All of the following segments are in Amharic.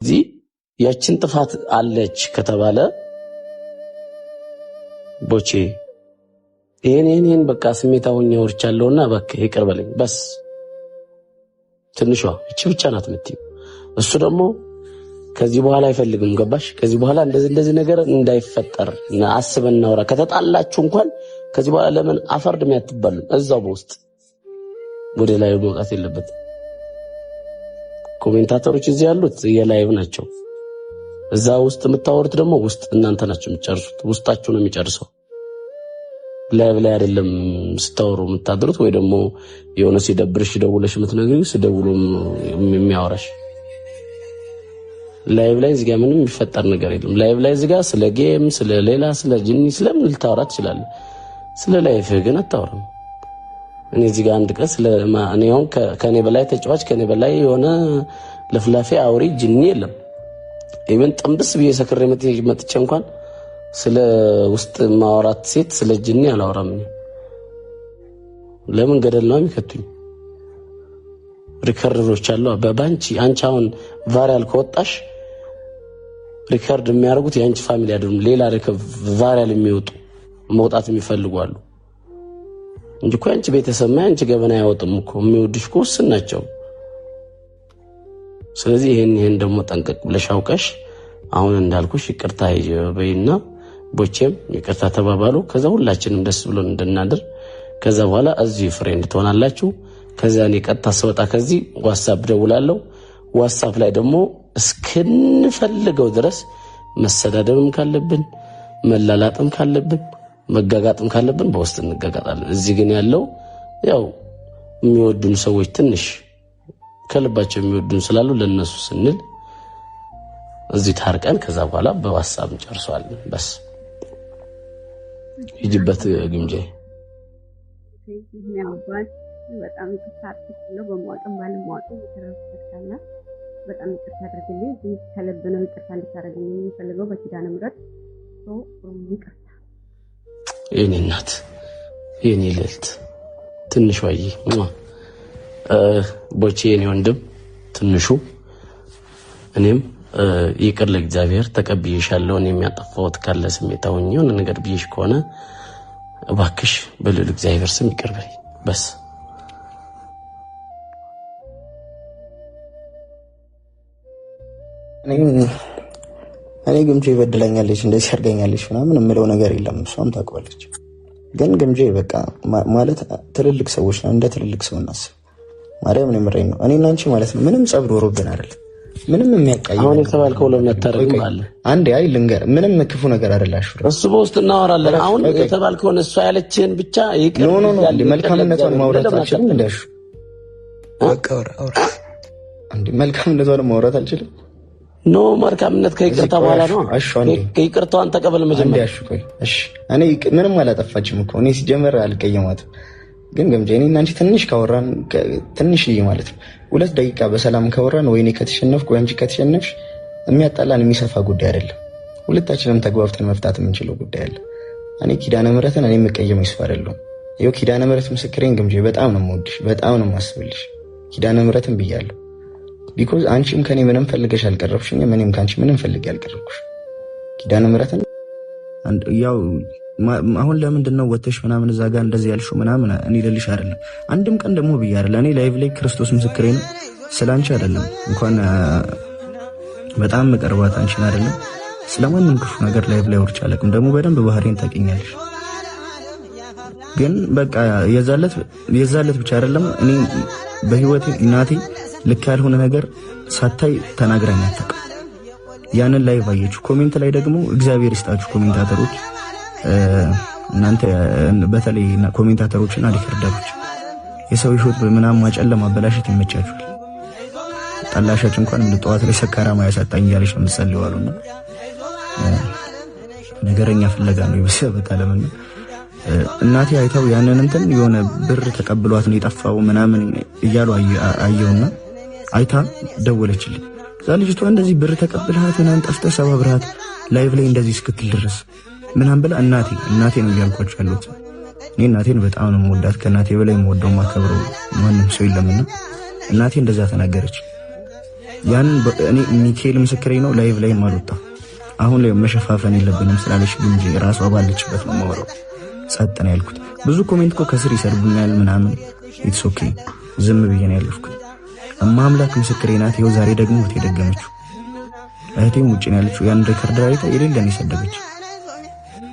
እዚህ ያችን ጥፋት አለች ከተባለ ቦቼ ይሄን በቃ ስሜታውኛ ወርቻለሁና በቃ ይቅር በለኝ በስ ትንሿ እቺ ብቻ ናት የምትይው። እሱ ደግሞ ከዚህ በኋላ አይፈልግም። ገባሽ? ከዚህ በኋላ እንደዚህ ነገር እንዳይፈጠር አስበን እናውራ። ከተጣላችሁ እንኳን ከዚህ በኋላ ለምን አፈርድም ያትባሉ እዛው በውስጥ ወደ ላይ መውጣት የለበትም። ኮሜንታተሮች እዚህ ያሉት የላይቭ ናቸው። እዛ ውስጥ የምታወሩት ደግሞ ውስጥ እናንተ ናችሁ የምትጨርሱት። ውስጣችሁ ነው የሚጨርሰው። ላይቭ ላይ አይደለም ስታወሩ የምታድሩት ወይ ደግሞ የሆነ ሲደብርሽ ደውለሽ የምትነግሪው ሲደውሉ የሚያወራሽ። ላይቭ ላይ እዚህ ጋር ምንም የሚፈጠር ነገር የለም። ላይቭ ላይ እዚህ ጋር ስለ ጌም ስለ ሌላ ስለ ጂኒ ስለምን ልታወራ ትችላለህ? ስለ ላይፍ ግን አታወራም። እኔ እዚህ ጋር አንድ ቀን ስለ እኔ አሁን ከኔ በላይ ተጫዋች ከኔ በላይ የሆነ ለፍላፊ አውሪ ጂኒ የለም። ኢቨን ጥምብስ ብዬ ሰክሬ መጥቼ እንኳን ስለ ውስጥ ማውራት ሴት ስለ ጂኒ አላወራም። ለምን ገደል ነው የሚከቱኝ? ሪከርዶች አሉ በባንቺ አንቺ አሁን ቫሪያል ከወጣሽ ሪከርድ የሚያደርጉት የአንቺ ፋሚሊ አይደሉም። ሌላ ቫሪያል የሚወጡ መውጣት የሚፈልጉ አሉ እንጂ እኮ አንቺ ቤተሰብ አንቺ ገበና ያወጡም እኮ የሚወድሽ እኮ ውስን ናቸው። ስለዚህ ይሄን ደግሞ ጠንቀቅ ብለሽ አውቀሽ አሁን እንዳልኩሽ ይቅርታ በይና ቦቼም ይቅርታ ተባባሉ። ከዛ ሁላችንም ደስ ብሎን እንድናድር ከዛ በኋላ እዚህ ፍሬንድ ትሆናላችሁ። ከዛ እኔ ቀጥታ ስወጣ ከዚህ ዋትስአፕ ደውላለሁ። ዋትስአፕ ላይ ደግሞ እስክንፈልገው ድረስ መሰዳደብም ካለብን መላላጥም ካለብን መጋጋጥም ካለብን በውስጥ እንጋጋጣለን። እዚህ ግን ያለው ያው የሚወዱን ሰዎች ትንሽ ከልባቸው የሚወዱን ስላሉ ለነሱ ስንል እዚህ ታርቀን ከዛ በኋላ በዋትስአፕ እንጨርሰዋለን። በስ ይጅበት ግምጄ በጣም ይቅርታ በማወቅም ባለማወቅም የተረፈተና በጣም ይቅርታ አድርግልኝ። ከልብ ነው ይቅርታ እንድታደርግልኝ የሚፈልገው በኪዳነ ምሕረት ይቅርታ። የኔ እናት የኔ ልዕልት ትንሿ ቦቼ የኔ ወንድም ትንሹ እኔም ይቅር ለእግዚአብሔር ተቀብዬሻለሁ። እኔም ያጠፋሁት ካለ ስሜታውኝ የሆነ ነገር ብዬሽ ከሆነ እባክሽ በልዑል እግዚአብሔር ስም ይቅር በይ በስ እኔ ግምጄ ይበድለኛለች እንደዚህ ያርገኛለች ምናምን የምለው ነገር የለም። እሷም ታውቃለች። ግን ግምጄ በቃ ማለት ትልልቅ ሰዎች ነው፣ እንደ ትልልቅ ሰው እናስብ። ማርያም ነው የምሬን ነው። እኔና አንቺ ማለት ነው ምንም ጸብ ኖሮብን አይደል? ምንም የሚያቃየው አሁን የተባልከው ለምታረግም አለ አንዴ አይ ልንገር፣ ምንም ክፉ ነገር አይደላሽ። እሱ በውስጥ እናወራለን። አሁን የተባልከው እሷ ያለችን ብቻ ይቅር ኖ መልካምነቷን ማውራት አልችልም እንዳሽ በቃ አውራ አንዴ መልካምነቷን ማውራት አልችልም። ኖ መልካምነት ከይቅርታ በኋላ ነው። ከይቅርታዋን ተቀበል መጀመሪያ። እሺ እኔ ምንም አላጠፋችም እኮ እኔ ሲጀመር አልቀየማትም። ግን ግምጄ እኔና አንቺ ትንሽ ካወራን ትንሽ ማለት ነው 2 ደቂቃ በሰላም ካወራን ወይ እኔ ከተሸነፍኩ ወይ አንቺ ከተሸነፍሽ የሚያጣላን የሚሰፋ ጉዳይ አይደለም። ሁለታችንም ተግባብተን መፍታት የምንችለው ጉዳይ አለ። እኔ ኪዳነ ምሕረትን እኔ የምቀየመው ይስፋ አይደለም። ይኸው ኪዳነ ምሕረት ምስክሬን ግምጄ በጣም ነው የምወድሽ፣ በጣም ነው የማስብልሽ። ኪዳነ ምሕረትን ብያለሁ። ቢኮዝ አንቺም ከኔ ምንም ፈልገሽ አልቀረብሽኝ፣ እኔም ካንቺ ምንም ፈልጌ አልቀረብኩሽ። ኪዳነ ምሕረትን ያው አሁን ለምንድን ነው ወተሽ ምናምን እዛ ጋር እንደዚህ ያልሽው ምናምን እኔ ልልሽ አይደለም። አንድም ቀን ደግሞ ብዬ አይደለም። እኔ ላይቭ ላይ ክርስቶስ ምስክሬ ነው ስላንቺ አይደለም እንኳን በጣም መቀርባት አንቺን አይደለም ስለማንም ክፉ ነገር ላይቭ ላይ ወርቻ አለቅም። ደግሞ በደንብ ባህሪን ታውቂኛለሽ። ግን በቃ የዛለት ብቻ አይደለም እኔ በህይወቴ እናቴ ልክ ያልሆነ ነገር ሳታይ ተናግረኝ አታውቅም። ያንን ላይቭ አየችው። ኮሜንት ላይ ደግሞ እግዚአብሔር ይስጣችሁ ኮሜንታተሮች፣ እናንተ በተለይ ኮሜንታተሮችና ሪከርደሮች የሰው ህይወት በምናም ማጨለም ማበላሸት ይመቻችኋል። ጠላሻች እንኳን ጠዋት ላይ ሰካራማ ያሳጣኝ ያለሽ ነው የምትጸልዩዋሉና ነገረኛ ፍለጋ ነው ይበሰበታ ለምን እናቴ አይታው ያንን እንትን የሆነ ብር ተቀብሏት ነው የጠፋው ምናምን እያሉ አየውና አይታ ደወለችልኝ። ልጅቷ እንደዚህ ብር ተቀብልሃት ምናምን ጠፍተህ ሰባብርሃት ላይቭ ላይ እንደዚህ እስክትል ድረስ ምናምን ብላ እናቴ ነው እያልኳቸው ያሉት። እኔ እናቴን በጣም ነው የምወዳት፣ ከእናቴ በላይ የምወደው ማከብረው ማንም ሰው የለምና እናቴ እንደዛ ተናገረች። ያን እኔ ሚካኤል ምስክሬ ነው ላይቭ ላይ ማልወጣ አሁን ላይ መሸፋፈን የለብንም ስላለሽ እንጂ ራሷ ባለችበት ነው ማወራው ጸጥ ነው ያልኩት ብዙ ኮሜንት እኮ ከስር ይሰርቡኛል ምናምን ኢትስ ኦኬ ዝም ብዬ ነው ያለፍኩት አምላክ ምስክሬ ናት ይኸው ዛሬ ደግሞ ተደገመችው እህቴም ውጪ ነው ያለችው ያን ሪከርድ አይታ የሌለን ይሰደበች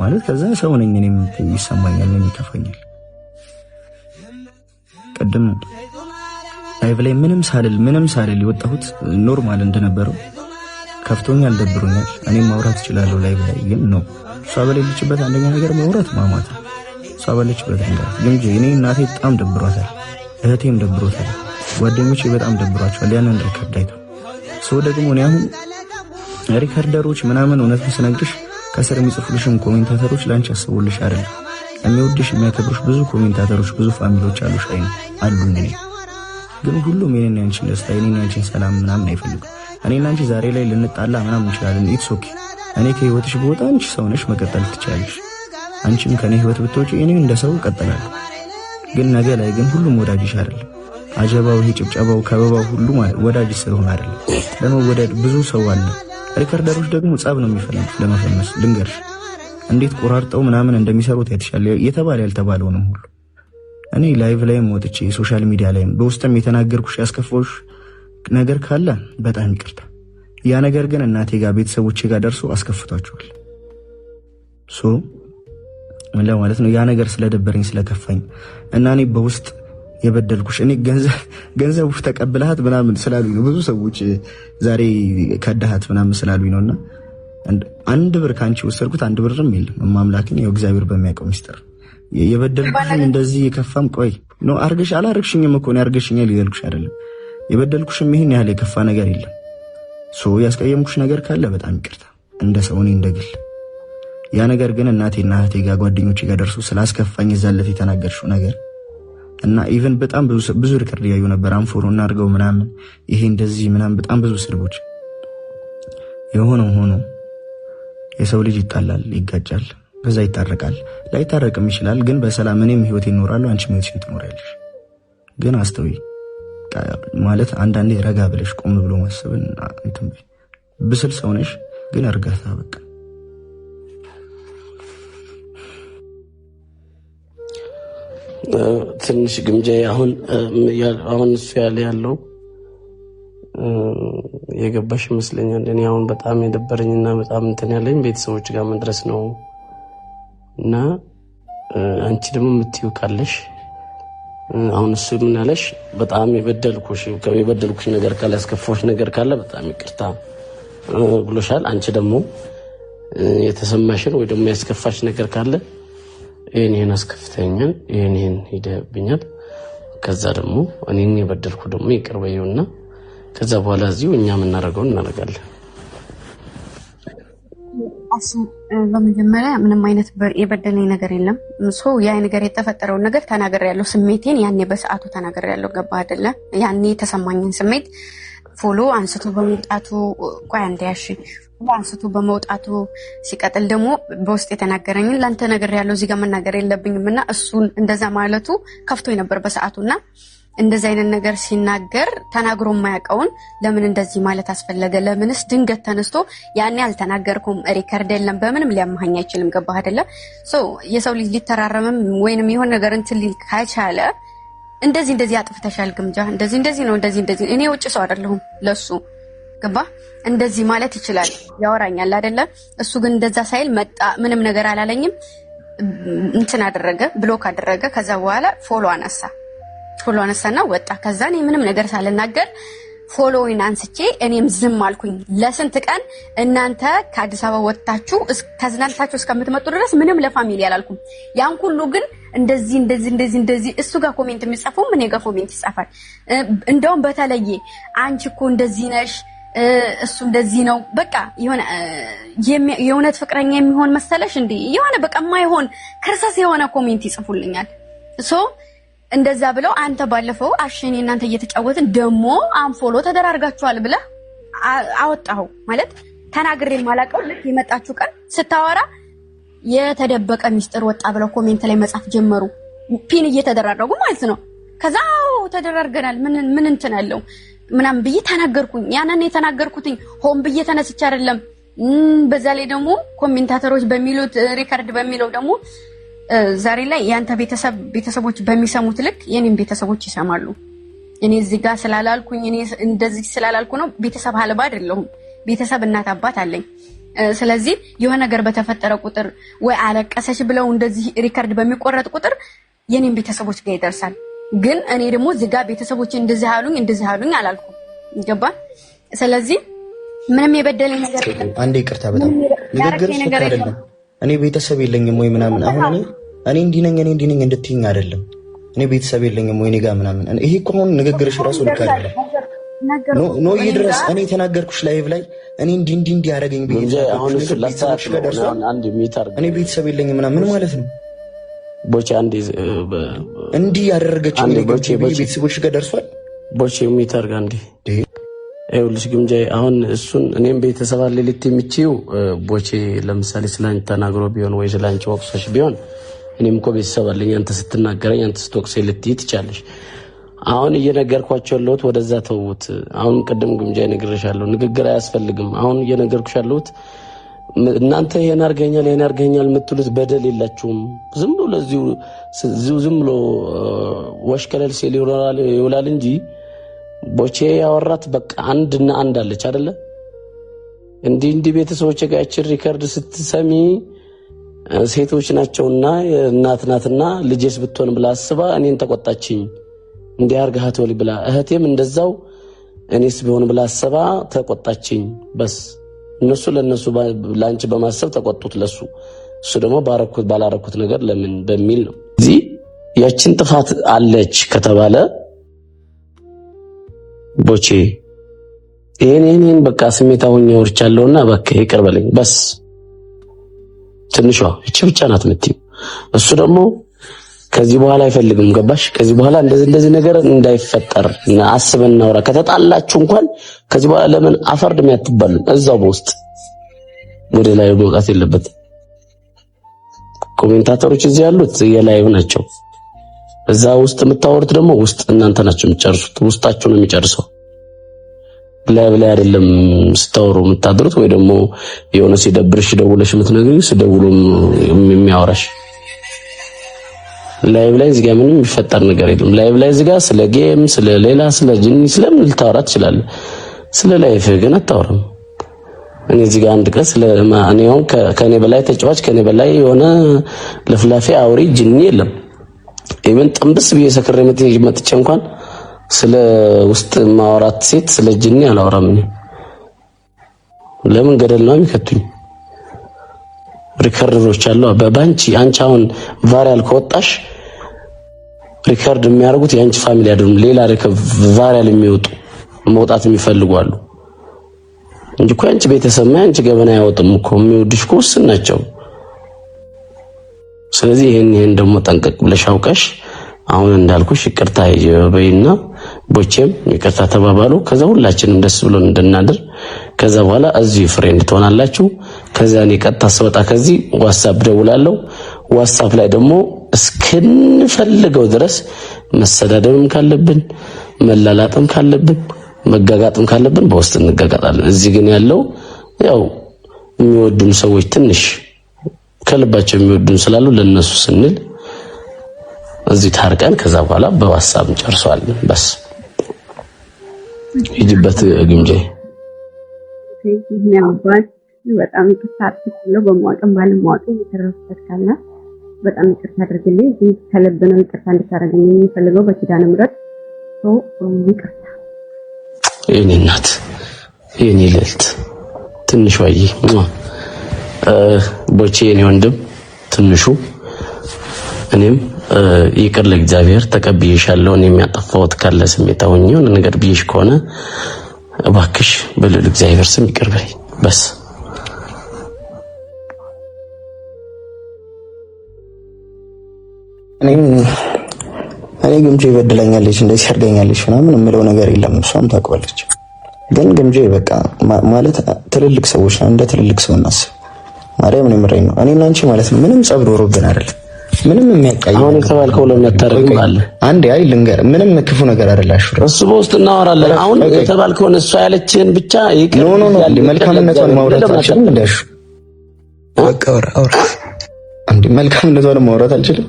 ማለት ከዛ ሰው ነኝ እኔም ይሰማኛል ነው ይከፋኛል ቀደም ላይቭ ላይ ምንም ሳልል የወጣሁት ኖርማል እንደነበረው ከፍቶኛል ደብሮኛል እኔም ማውራት እችላለሁ ላይቭ ላይ ግን ነው እሷ በሌለችበት አንደኛ ነገር ማውራት ማማት እሷ በሌለችበት ነገር ግን እኔ እናቴ በጣም ደብሯታል እህቴም ደብሮታል ጓደኞቼ በጣም ደብሯቸዋል ያንን ሪከርድ አይተው ሰው ደግሞ እኔ አሁን ሪከርደሮች ምናምን እውነት ስነግርሽ ከስር የሚጽፉልሽም ኮሜንታተሮች ላንቺ አስቡልሽ አይደል የሚወድሽ የሚያከብሩሽ ብዙ ኮሜንታተሮች ብዙ ፋሚሊዎች አሉሽ አሉኝ እኔ ግን ሁሉም የኔን ያንቺን ደስታ የኔን ያንቺን ሰላም ምናምን አይፈልጉም እኔና አንቺ ዛሬ ላይ ልንጣላ ምናምን እንችላለን ኢትስ ኦኬ እኔ ከህይወትሽ ብወጣ አንቺ ሰው ነሽ መቀጠል ትችያለሽ አንቺም ከኔ ህይወት ብትወጪ እኔ እንደ ሰው እቀጥላለሁ ግን ነገ ላይ ግን ሁሉም ወዳጅሽ አይደለም አጀባው ይሄ ጭብጨባው ከበባው ሁሉ ማለት ወዳጅሽ ስለሆነ አይደለም ለመወደድ ብዙ ሰው አለ ሪከርደሮች ደግሞ ጻብ ነው የሚፈልጉት ለመፈመስ ልንገርሽ እንዴት ቆራርጠው ምናምን እንደሚሰሩት ያትሻለ የተባለ ያልተባለውንም ሁሉ እኔ ላይቭ ላይም ወጥቼ ሶሻል ሚዲያ ላይም በውስጥም የተናገርኩሽ ያስከፋውሽ ነገር ካለ በጣም ይቅርታ ያ ነገር ግን እናቴ ጋር ቤተሰቦቼ ጋር ደርሶ አስከፍቷቸዋል ምን ለማለት ነው ያ ነገር ስለደበረኝ ስለከፋኝ እና እኔ በውስጥ የበደልኩሽ እኔ ገንዘቡ ተቀብለሃት ምናምን ስላሉኝ ነው ብዙ ሰዎች ዛሬ ከዳሃት ምናምን ስላሉኝ ነውና አንድ ብር ካንቺ ወሰድኩት አንድ ብርም የለም ማምላክን ያው እግዚአብሔር በሚያውቀው ሚስጥር የበደልኩሽ እንደዚህ የከፋም ቆይ ነው አርገሽ አላርግሽኝም እኮ ነው አርገሽኛል ይልልኩሽ አይደለም የበደልኩሽም ይሄን ያህል የከፋ ነገር የለም ያስቀየምኩሽ ነገር ካለ በጣም ይቅርታ እንደ ሰው እኔ እንደግል ያ ነገር ግን እናቴና እህቴ ጋር ጓደኞቼ ጋር ደርሶ ስላስከፋኝ ዘለፍ የተናገርሽው ነገር እና ኢቭን በጣም ብዙ ሪከርድ ያዩ ነበር አንፎሮ እናርገው ምናምን ይሄ እንደዚህ ምናምን በጣም ብዙ ስድቦች ሆኖ የሰው ልጅ ይጣላል ይጋጫል ከዛ ይታረቃል ላይታረቅም ይችላል ግን በሰላም እኔም ህይወት ይኖራል አንቺ ህይወትሽን ትኖሪያለሽ ግን አስተውይ ማለት አንዳንዴ ረጋ ብለሽ ቆም ብሎ ማሰብን እንትን ብስል ሰው ነሽ ግን እርጋታ በቃ ትንሽ ግምጃ አሁን እሱ ያለው የገባሽ ይመስለኛል እኔ አሁን በጣም የደበረኝና በጣም እንትን ያለኝ ቤተሰቦች ጋር መድረስ ነው እና አንቺ ደግሞ የምትዩ ካለሽ አሁን እሱ ምን አለሽ በጣም የበደልኩሽ ነገር ካለ ያስከፋሽ ነገር ካለ በጣም ይቅርታ ብሎሻል አንቺ ደግሞ የተሰማሽን ወይ ደግሞ ያስከፋሽ ነገር ካለ እኔን አስከፍተኛል እኔን ሄደብኛል ከዛ ደግሞ እኔን የበደልኩ ደግሞ ይቅር በይውና ከዛ በኋላ እዚሁ እኛ ምናረጋው እናረጋለን በመጀመሪያ ምንም አይነት የበደለኝ ነገር የለም ያ ነገር የተፈጠረው ነገር ተናግሬያለሁ ስሜቴን ያኔ በሰዓቱ ተናግሬያለሁ ገባ አይደለ ያኔ ተሰማኝን ስሜት ፎሎ አንስቶ በመውጣቱ ቆይ አንዴ ያሺ አንስቶ በመውጣቱ ሲቀጥል ደግሞ በውስጥ የተናገረኝን ላንተ ነገር ያለው እዚህ ጋር መናገር የለብኝምና እሱን እንደዛ ማለቱ ከፍቶኝ ነበር በሰዓቱና እንደዛ አይነት ነገር ሲናገር ተናግሮ የማያውቀውን ለምን እንደዚህ ማለት አስፈለገ ለምንስ ድንገት ተነስቶ ያኔ አልተናገርኩም ሪከርድ የለም በምንም ሊያማኝ አይችልም ገባህ አይደለ የሰው ልጅ ሊተራረምም ወይንም የሆነ ነገር እንትን ሊል ካይቻለ እንደዚህ አጥፍተሻል ግምጃ እንደዚህ ነው እንደዚህ እኔ ውጭ ሰው አይደለሁም ለሱ ገባ እንደዚህ ማለት ይችላል ያወራኛል አይደለ እሱ ግን እንደዛ ሳይል መጣ ምንም ነገር አላለኝም እንትን አደረገ ብሎክ አደረገ ከዛ በኋላ ፎሎ አነሳና ወጣ ከዛ እኔ ምንም ነገር ሳልናገር ፎሎዊን አንስቼ እኔም ዝም አልኩኝ ለስንት ቀን እናንተ ከአዲስ አበባ ወጣችሁ ከዝናንታችሁ እስከምትመጡ ድረስ ምንም ለፋሚሊ ያላልኩም ያን ሁሉ ግን እንደዚህ እሱ ጋር ኮሜንት የሚጻፈው ምን ጋር ኮሜንት ይጻፋል እንደውም በተለየ አንቺ እኮ እንደዚህ ነሽ እሱ እንደዚህ ነው በቃ የሆነት ፍቅረኛ የሚሆን መሰለሽ እንዴ የሆነ በቃ ማይሆን ከርሳስ የሆነ ኮሜንት ይጽፉልኛል እንደዛ ብለው አንተ ባለፈው አሽኔ እናንተ እየተጫወትን ደሞ አንፎሎ ተደራርጋችኋል ብለ አወጣው ማለት ተናግሬ ማላቀው ልክ የመጣችሁ ቀን ስታወራ የተደበቀ ሚስጥር ወጣ ብለው ኮሜንት ላይ መጻፍ ጀመሩ ፒን እየተደራረጉ ማለት ነው ከዛው ተደራርገናል ምን እንትን አለው ምናምን ብዬ ተናገርኩኝ። ያንን የተናገርኩትኝ ሆን ብዬ ተነስቼ አይደለም። በዛ ላይ ደግሞ ኮሜንታተሮች በሚሉት ሪከርድ በሚለው ደግሞ ዛሬ ላይ ያንተ ቤተሰቦች በሚሰሙት ልክ የኔም ቤተሰቦች ይሰማሉ። እኔ እዚህ ጋር ስላላልኩኝ እኔ እንደዚህ ስላላልኩ ነው ቤተሰብ አልባ አይደለሁም። ቤተሰብ እናት አባት አለኝ። ስለዚህ የሆነ ነገር በተፈጠረ ቁጥር ወይ አለቀሰች ብለው እንደዚህ ሪከርድ በሚቆረጥ ቁጥር የኔም ቤተሰቦች ጋር ይደርሳል። ግን እኔ ደግሞ እዚህ ጋር ቤተሰቦች እንደዚህ አሉኝ አላልኩም። ይገባ። ስለዚህ ምንም የበደለኝ ነገር አንዴ ይቅርታ በጣም ንግግርሽ አይደለም። እኔ ቤተሰብ የለኝም ወይ ምናምን አሁን እኔ እንዲህ ነኝ እንድትይኝ አይደለም። እኔ ቤተሰብ የለኝም ወይ እኔ ጋር ምናምን ይሄ እኮ አሁን ንግግርሽ ራሱ ልክ አይደለም። ኖ ይድረስ እኔ ተናገርኩሽ ላይቭ ላይ እኔ እንዲህ ያደረገኝ አሁን እሱ ላስተካክል ነው። አንድ ሚታር እኔ ቤተሰብ የለኝም ምናምን ምን ማለት ነው? ቦቼ አንዴ እንዲህ ያደረገችው ቤተሰቦች ጋር ደርሷል። ቦቼ ሚታር ጋር እንዴ ይኸውልሽ ግምጃዬ አሁን እሱን እኔም ቤተሰብ አለ ልት የምትይው ቦቼ ለምሳሌ ስላንቺ ተናግሮ ቢሆን ወይ ስላንቺ ወቅሶሽ ቢሆን እኔም እኮ ቤተሰብ አለኝ አንተ ስትናገረኝ አንተ ስትወቅሰኝ ልትይ ትቻለሽ። አሁን እየነገርኳቸው ያለሁት ወደዛ ተውት። አሁን ቅድም ግምጃዬ ነግሬሻለሁ፣ ንግግር አያስፈልግም። አሁን እየነገርኩሽ ያለሁት እናንተ ይሄን አርገኛል የምትሉት በደል የላችሁም። ዝም ብሎ ዝም ብሎ ወሽከለል ሲል ይውላል እንጂ ቦቼ ያወራት በቃ አንድና አንድ አለች አይደለ? እንዲህ ቤተሰቦች ጋር ሪከርድ ስትሰሚ ሴቶች ናቸውና እናት ናትና ልጄስ ብትሆን ብላ አስባ እኔን ተቆጣችኝ እንዲህ አርጋሃት ወሊ ብላ እህቴም እንደዛው እኔስ ቢሆን ብላ አስባ ተቆጣችኝ። በስ እነሱ ለነሱ ላንቺ በማሰብ ተቆጡት ለሱ እሱ ደግሞ ባላረኩት ነገር ለምን በሚል ነው። እዚህ ያችን ጥፋት አለች ከተባለ ቦቼ ይሄን በቃ ስሜታውን ወርቻለሁና በቃ ይቅር በለኝ በስ ትንሿ እቺ ብቻ ናት የምትይው። እሱ ደግሞ ከዚህ በኋላ አይፈልግም። ገባሽ? ከዚህ በኋላ እንደዚህ ነገር እንዳይፈጠር አስበን እናውራ። ከተጣላችሁ እንኳን ከዚህ በኋላ ለምን አፈርድም ያትባሉ እዛው በውስጥ ወደ ላይ መውጣት የለበት። ኮሜንታተሮች እዚህ ያሉት የላይቭ ናቸው። እዛ ውስጥ የምታወሩት ደግሞ ውስጥ እናንተ ናችሁ የምትጨርሱት። ውስጣችሁ ነው የሚጨርሰው። ላይቭ ላይ አይደለም ስታወሩ የምታድሩት ወይ ደግሞ የሆነ ሲደብርሽ ደውለሽ የምትነግሪው ሲደውሉ የሚያወራሽ ላይቭ ላይ እዚህ ጋር ምንም የሚፈጠር ነገር የለም። ላይቭ ላይ እዚህ ጋር ስለ ጌም ስለ ሌላ ስለ ጅኒ ስለምን ልታወራ ትችላለህ? ስለ ላይፍ ግን አታወራም። እኔ እዚህ ጋር አንድ ቀን ስለ ማንኛው ከኔ በላይ ተጫዋች ከኔ በላይ የሆነ ለፍላፊ አውሪ ጅኒ የለም። ኢቨን ጥምብስ በየሰከረ መጥቼ እንኳን ስለ ውስጥ ማውራት ሴት ስለ ጅኒ አላወራም። ለምን ገደል ነው የሚከቱኝ? ሪከርዶች አሉ በባንቺ አንቺ አሁን ቫሪያል ከወጣሽ ሪከርድ የሚያደርጉት የአንቺ ፋሚሊ አይደሉም። ሌላ ቫሪያል የሚወጡ መውጣት የሚፈልጉ አሉ እንጂ እኮ አንቺ ቤተሰብ አንቺ ገበና ያወጡም እኮ የሚወድሽ እኮ ውስን ናቸው። ስለዚህ ይሄን ደግሞ ጠንቀቅ ብለሽ አውቀሽ አሁን እንዳልኩሽ ይቅርታ በይና ቦቼም ይቅርታ ተባባሉ። ከዛ ሁላችንም ደስ ብሎን እንድናድር ከዛ በኋላ እዚህ ፍሬንድ ትሆናላችሁ። ከዛ እኔ ቀጥታ ስወጣ ከዚህ ዋትስአፕ ደውላለሁ። ዋትስአፕ ላይ ደግሞ እስክንፈልገው ድረስ መሰዳደብም ካለብን መላላጥም ካለብን መጋጋጥም ካለብን በውስጥ እንጋጋጣለን። እዚህ ግን ያለው ያው የሚወዱን ሰዎች ትንሽ ከልባቸው የሚወዱን ስላሉ ለነሱ ስንል እዚህ ታርቀን ከዛ በኋላ በዋትስአፕ እንጨርሰዋለን። በስ ሂጂበት ግምጄ ይሄኛውባት በጣም ተሳትፎ በማወቅም ባለማወቅም የተረፈበት ካለ በጣም ይቅርታ አድርግልኝ። ግን ከልብ ነው ይቅርታ እንድታረግልኝ የሚፈልገው በኪዳነ ምሕረት ሰው ይቅርታ። የኔ እናት የኔ ልዕልት ትንሿ ቦቼ የኔ ወንድም ትንሹ እኔም ይቅር ለእግዚአብሔር ተቀብዬሻለሁ። እኔ የሚያጠፋሁት ካለ ስሜታው የሆነ ነገር ብዬሽ ከሆነ እባክሽ በልዑል እግዚአብሔር ስም ይቅር በይኝ በስ። እኔ ግምጄ ይበድለኛለች እንደዚህ ያርገኛለች ምናምን የምለው ነገር የለም። እሷም ታውቃለች። ግን ግምጄ በቃ ማለት ትልልቅ ሰዎች ነው፣ እንደ ትልልቅ ሰው እናስብ። ማርያም ነው የምሬን ነው። እኔና አንቺ ማለት ምንም ጸብ ኖሮብን አይደለም። ምንም የሚያቃይ አሁን የተባልከው ለምታረግ ማለት አንዴ አይ ልንገር፣ ምንም ክፉ ነገር አይደላሽ። እሱ በውስጥ እናወራለን። አሁን የተባልከውን እሷ ያለችህን ብቻ ይቅር። ኖ መልካምነቷን ማውራት አልችልም። እንዳልሽ አውራ አንዴ መልካምነቷን ማውራት አልችልም።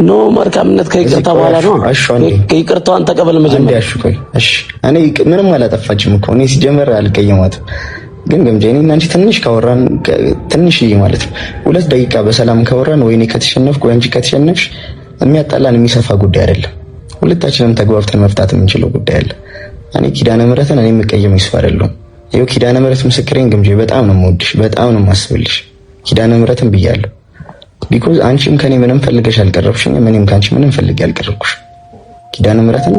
ኖ መልካምነት ከይቅርታ በኋላ ነው። ከይቅርታዋን ተቀበል መጀመሪያ። እሺ እኔ ምንም አላጠፋችም እኮ እኔ ሲጀመር አልቀየማትም። ግን ገምጄ እኔና አንቺ ትንሽ ካወራን ትንሽ ማለት ነው 2 ደቂቃ በሰላም ካወራን ወይ እኔ ከተሸነፍኩ ወይ አንቺ ከተሸነፍሽ የሚያጣላን የሚሰፋ ጉዳይ አይደለም። ሁለታችንም ተግባብተን መፍታት የምንችለው ጉዳይ አለ። እኔ ኪዳነ ምህረትን እኔ የምቀየመው ይስፋ አይደለም። ይኸው ኪዳነ ምህረት ምስክሬን ገምጄ በጣም ነው የምወድሽ፣ በጣም ነው የማስብልሽ። ኪዳነ ምህረትን ብያለሁ። ቢኮዝ አንቺም ከኔ ምንም ፈልገሽ አልቀረብሽኝም፣ እኔም ካንቺ ምንም ፈልጌ አልቀረብኩሽ። ኪዳነ ምህረትን